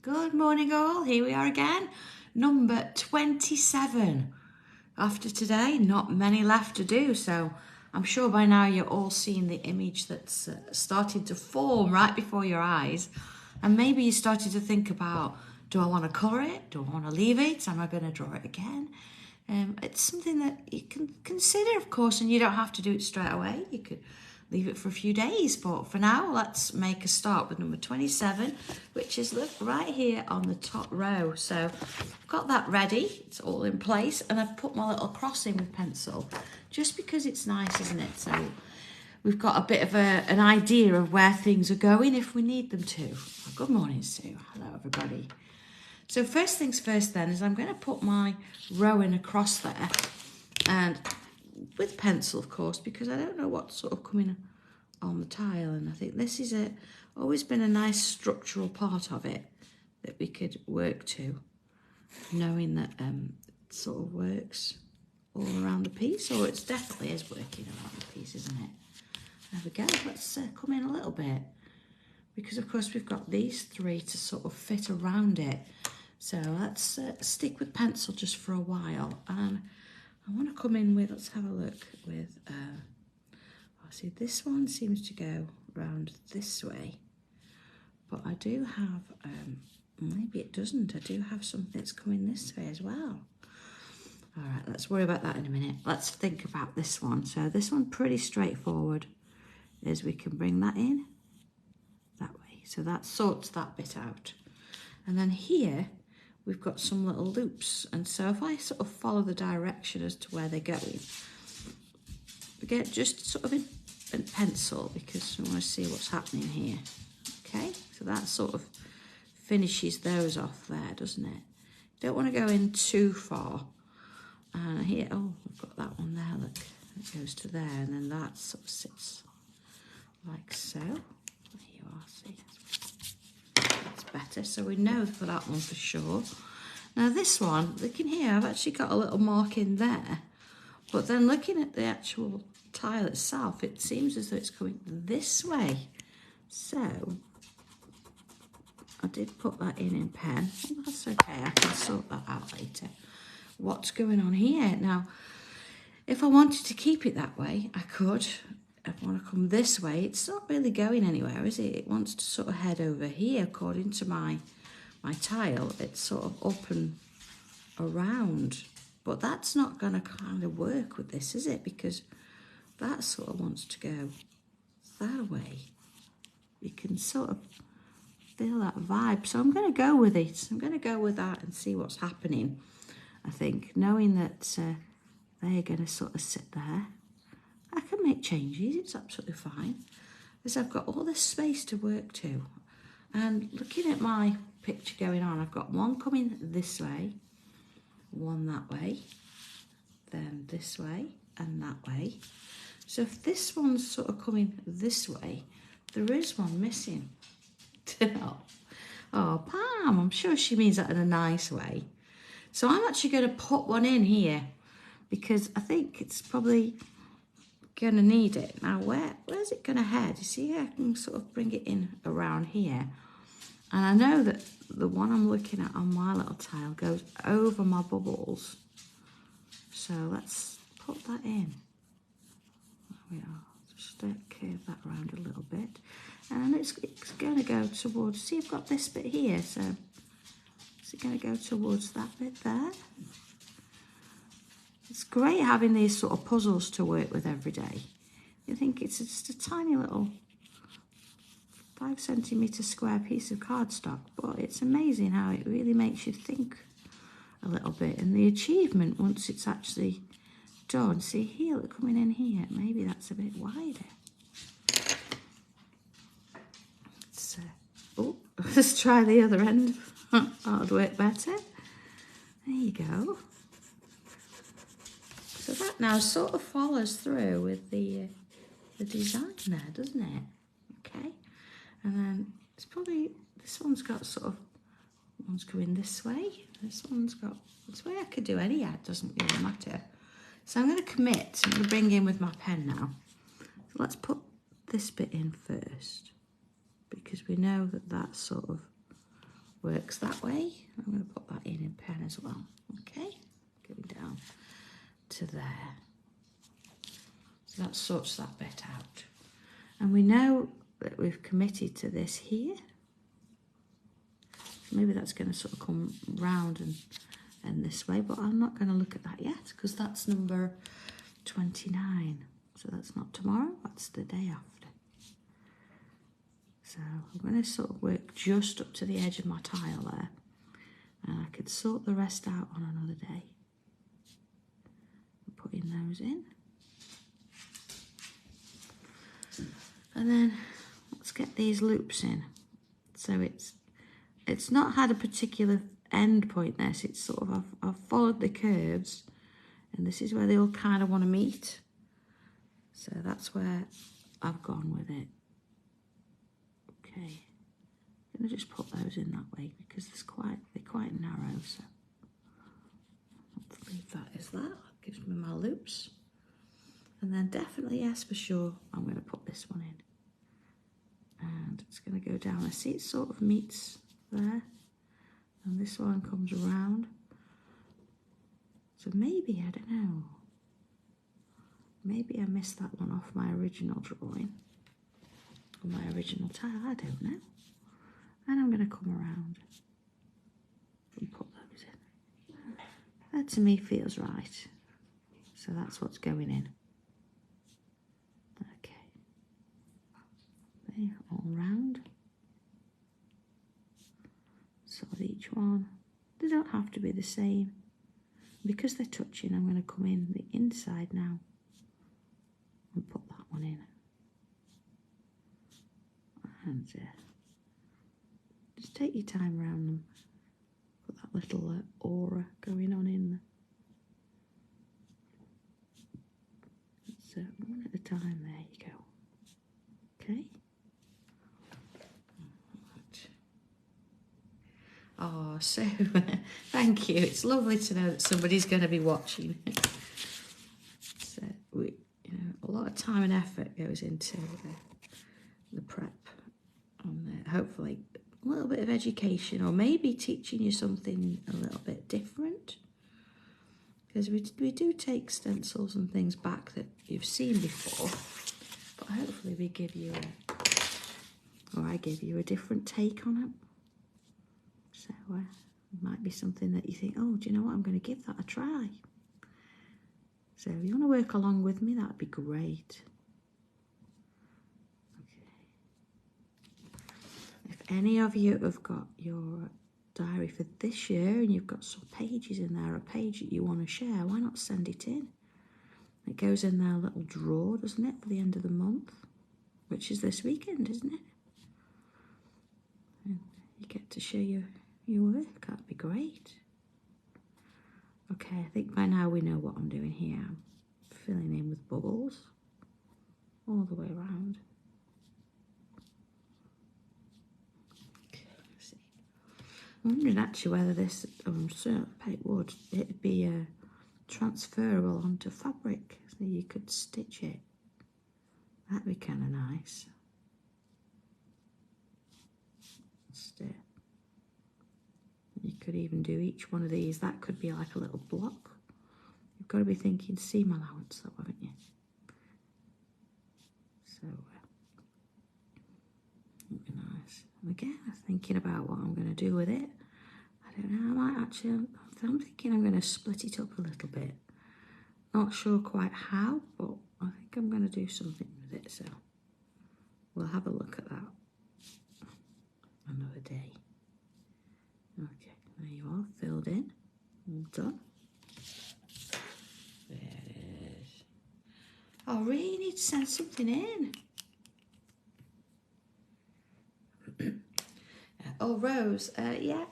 Good morning all, here we are again, number 27. After today, not many left to do, so I'm sure by now you're all seeing the image that's started to form right before your eyes, and maybe you started to think about, do I want to colour it, do I want to leave it, am I going to draw it again? It's something that you can consider, of course, and you don't have to do it straight away. You could leave it for a few days, but for now, let's make a start with number 27, which is, look, right here on the top row. So I've got that ready, it's all in place, and I've put my little cross in with pencil, just because it's nice, isn't it? So we've got a bit of an idea of where things are going if we need them to. Well, good morning, Sue. Hello, everybody. So first things first then is I'm going to put my row in across there, and with pencil, of course, because I don't know what's sort of coming on the tile, and I think this is always been a nice structural part of it that we could work to, knowing that it sort of works all around the piece, or it definitely is working around the piece, isn't it? There we go. Let's come in a little bit, because of course we've got these three to sort of fit around it. So let's stick with pencil just for a while, and I want to come in with, let's have a look with, see this one seems to go round this way, but I do have, maybe it doesn't, I do have something that's coming this way as well. All right, let's worry about that in a minute. Let's think about this one. So this one pretty straightforward, is we can bring that in that way. So that sorts that bit out. And then here, we've got some little loops, and so if I sort of follow the direction as to where they're going, again, just sort of in pencil, because we want to see what's happening here. Okay, so that sort of finishes those off there, doesn't it? Don't want to go in too far. And here, oh, I've got that one there, look, it goes to there, and then that sort of sits like so. There you are, see. Better, so we know for that one for sure. Now this one, looking here, I've actually got a little mark in there, but then looking at the actual tile itself, it seems as though it's coming this way. So I did put that in pen. Well, that's okay, I can sort that out later. What's going on here? Now, if I wanted to keep it that way, I could. If I want to come this way, it's not really going anywhere, is it? It wants to sort of head over here according to my tile. It's sort of up and around, but that's not going to kind of work with this, is it? Because that sort of wants to go that way. You can sort of feel that vibe. So I'm going to go with it. I'm going to go with that and see what's happening, I think, knowing that they're going to sort of sit there. I can make changes, it's absolutely fine, because I've got all this space to work to. And looking at my picture going on, I've got one coming this way, one that way, then this way and that way. So if this one's sort of coming this way, there is one missing. Oh, Pam, I'm sure she means that in a nice way. So I'm actually going to put one in here, because I think it's probably going to need it. Now, where's it going to head? You see, I can sort of bring it in around here. And I know that the one I'm looking at on my little tile goes over my bubbles. So let's put that in. There we are. Just curve that around a little bit. And it's going to go towards, see, I've got this bit here. So is it going to go towards that bit there? It's great having these sort of puzzles to work with every day. You think it's just a tiny little 5 centimetre square piece of cardstock, but it's amazing how it really makes you think a little bit. And the achievement, once it's actually done, see here, look, coming in here, maybe that's a bit wider. Oh, let's try the other end. That'll work better. There you go. So that now sort of follows through with the design there, doesn't it? Okay, and then it's probably, this one's got sort of, one's going this way, this one's got, this way I could do any, it doesn't really matter. So I'm going to commit, I'm going to bring in with my pen now. So let's put this bit in first, because we know that that's sort of works that way. I'm going to put that in pen as well. Okay, going down to there. So that sorts that bit out. And we know that we've committed to this here. Maybe that's going to sort of come round and this way, but I'm not going to look at that yet because that's number 29. So that's not tomorrow, that's the day after. So I'm going to sort of work just up to the edge of my tile there, and I could sort the rest out on another day. Putting those in. And then let's get these loops in. So it's not had a particular end point there, so it's sort of, I've followed the curves, and this is where they all kind of want to meet. So that's where I've gone with it. Okay, I'm going to just put those in that way because they're quite narrow, so let's leave that as that. That gives me my loops. And then definitely, yes, for sure, I'm going to put this one in. And it's going to go down. I see it sort of meets there. And this one comes around. So maybe, I don't know. Maybe I missed that one off my original drawing. Or my original tile, I don't know. And I'm going to come around and put those in. That to me feels right. So that's what's going in. Okay. There, all round. Sort each one. They don't have to be the same. Because they're touching, I'm going to come in the inside now and put that one in. And just take your time around them. Put that little aura going on in there. So one at a time, there you go. Okay. Right. Oh, so thank you. It's lovely to know that somebody's going to be watching. So a lot of time and effort goes into the prep. And hopefully a little bit of education, or maybe teaching you something a little bit different. Because we do take stencils and things back that you've seen before, but hopefully we give you I give you a different take on it. So it might be something that you think, oh, do you know what, I'm going to give that a try. So if you want to work along with me, that'd be great. If any of you have got your diary for this year and you've got some pages in there, a page that you want to share, why not send it in? It goes in their little drawer, doesn't it, for the end of the month, which is this weekend, isn't it? And you get to share your work, that'd be great. Okay, I think by now we know what I'm doing here. I'm filling in with bubbles all the way around. I'm wondering actually whether this, I'm certain it would, it'd be transferable onto fabric, so you could stitch it. That'd be kind of nice. You could even do each one of these, that could be like a little block. You've got to be thinking seam allowance though, haven't you? So, that'd be nice. And again, I'm thinking about what I'm going to do with it. I don't know, I might actually, I'm thinking I'm going to split it up a little bit. Not sure quite how, but I think I'm going to do something with it, so we'll have a look at that another day. Okay, there you are, filled in, all done. There it is. I really need to send something in. Oh, Rose, yeah,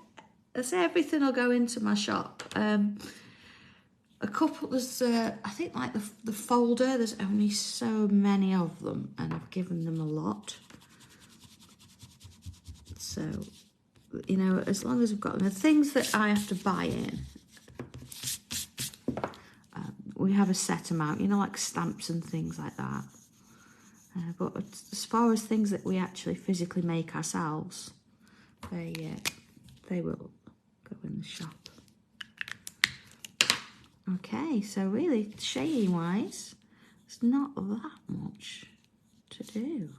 that's everything will go into my shop. A couple, there's, I think like the folder, there's only so many of them and I've given them a lot. So, you know, as long as I've got them, the things that I have to buy in, we have a set amount, you know, like stamps and things like that. But as far as things that we actually physically make ourselves, they they will go in the shop. Okay, so really, shading wise, it's not that much to do.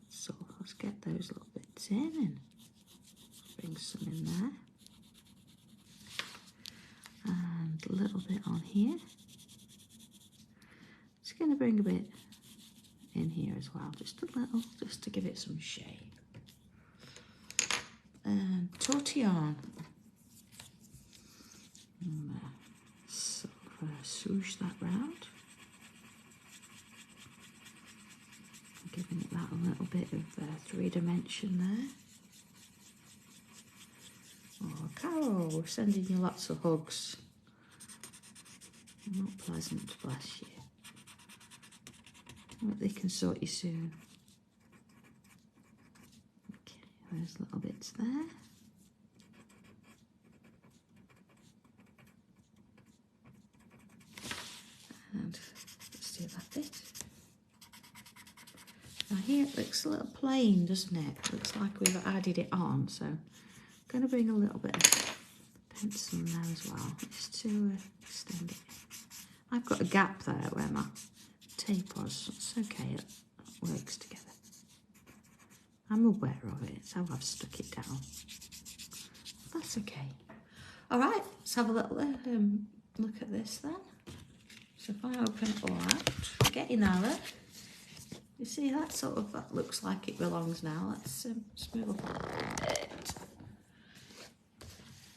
So let's get those little bits in and bring some in there. And a little bit on here. Just going to bring a bit in here as well, just a little, just to give it some shape. And tortillon. So swoosh that round. Giving it that a little bit of 3-dimension there. Oh, Carol, we're sending you lots of hugs. Not pleasant, bless you. Hope they can sort you soon. Okay, there's little bits there. And let's do that bit. Now here it looks a little plain, doesn't it? Looks like we've added it on, so I'm going to bring a little bit of pencil in there as well, just to extend it. I've got a gap there where my tape was. It's okay, it works together. I'm aware of it, so I've stuck it down. That's okay. All right, let's have a little look at this then. So if I open it all out, getting there, look. You see that that looks like it belongs now. Let's move up a bit.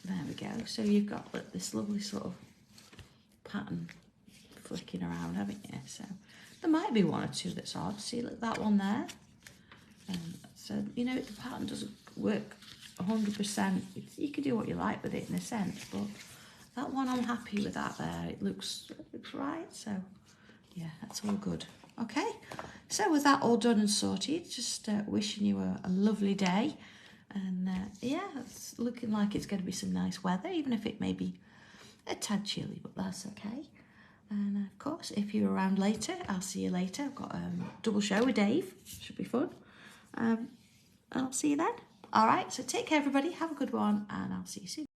There we go. So you've got this lovely sort of pattern flicking around, haven't you? So there might be one or two that's odd. See, look, that one there. So, you know, the pattern doesn't work 100%. You can do what you like with it in a sense, but that one, I'm happy with that there. It looks right. So, yeah, that's all good. Okay, so with that all done and sorted, just wishing you a lovely day. And yeah, it's looking like it's going to be some nice weather, even if it may be a tad chilly, but that's okay. And of course, if you're around later, I'll see you later. I've got a double show with Dave. Should be fun. I'll see you then. All right, so take care, everybody. Have a good one, and I'll see you soon.